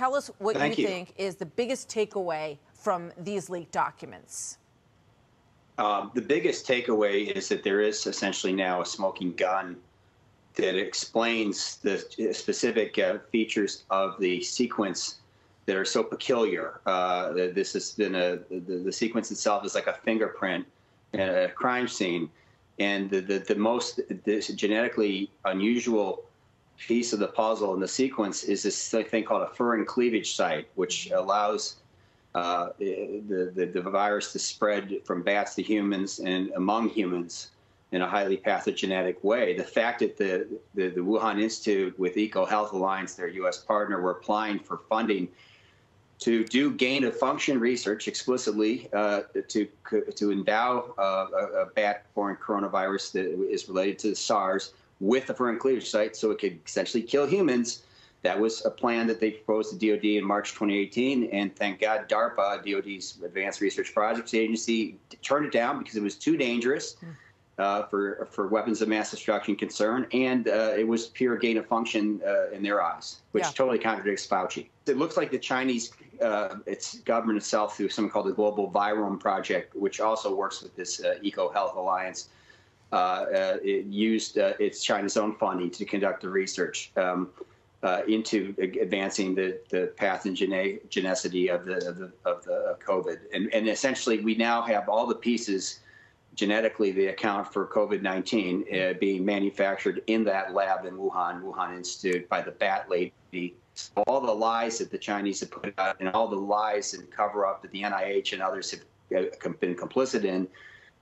tell us what Thank you think is the biggest takeaway from these leaked documents. The biggest takeaway is that there is essentially now a smoking gun that explains the specific features of the sequence that are so peculiar. This has been the sequence itself is like a fingerprint at a crime scene, and this genetically unusual piece of the puzzle in the sequence is this thing called a furin cleavage site, which allows the virus to spread from bats to humans and among humans in a highly pathogenic way. The fact that the Wuhan Institute with EcoHealth Alliance, their U.S. partner, were applying for funding to do gain-of-function research explicitly to endow a bat-borne coronavirus that is related to SARS with the furin cleavage site so it could essentially kill humans. That was a plan that they proposed to DOD in March 2018, and thank God DARPA, DOD's Advanced Research Projects Agency, turned it down because it was too dangerous for weapons of mass destruction concern, and it was pure gain of function in their eyes, which totally contradicts Fauci. It looks like the Chinese, its government itself, through something called the Global Virome Project, which also works with this EcoHealth Alliance, it used its China's own funding to conduct the research into advancing the pathogenicity of the COVID, and essentially we now have all the pieces genetically that account for COVID-19 being manufactured in that lab in Wuhan Institute by the bat lady. So all the lies that the Chinese have put out and all the lies and cover-up that the NIH and others have been complicit in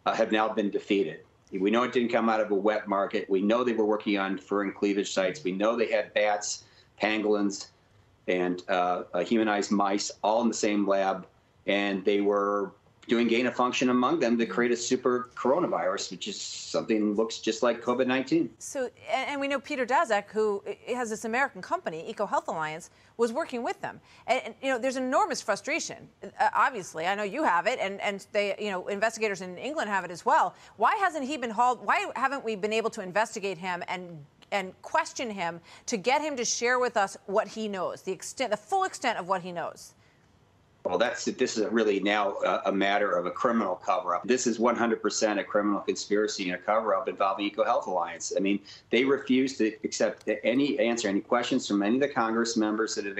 have now been defeated. We know it didn't come out of a wet market. We know they were working on furin cleavage sites. We know they had bats, pangolins, and humanized mice all in the same lab, and they were doing gain of function among them to create a super coronavirus, which is something that looks just like COVID-19. So, and we know Peter Daszak, who has this American company, EcoHealth Alliance, was working with them. And you know, there's enormous frustration. Obviously, I know you have it, and they, you know, investigators in England have it as well. Why hasn't he been hauled? Why haven't we been able to investigate him and question him to get him to share with us what he knows, the full extent of what he knows? Well, this is really now a matter of a criminal cover-up. This is 100% a criminal conspiracy and a cover-up involving EcoHealth Alliance. I mean, they refuse to answer any questions from any of the Congress members that have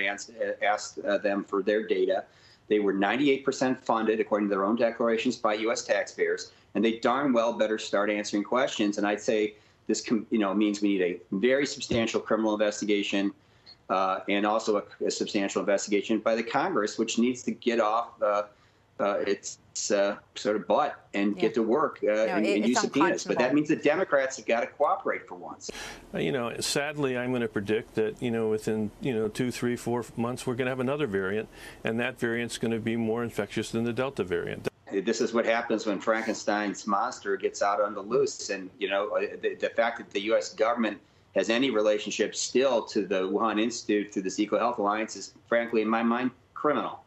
asked them for their data. They were 98% funded, according to their own declarations, by U.S. taxpayers, and they darn well better start answering questions. And I'd say this, means we need a very substantial criminal investigation. And also a substantial investigation by the Congress, which needs to get off its sort of butt and get to work and use subpoenas. But that means the Democrats have got to cooperate for once. Sadly, I'm going to predict that, within, 2, 3, 4 months, we're going to have another variant, and that variant's going to be more infectious than the Delta variant. This is what happens when Frankenstein's monster gets out on the loose. And, the fact that the U.S. government has any relationship still to the Wuhan Institute through this EcoHealth Alliance is, frankly, in my mind, criminal.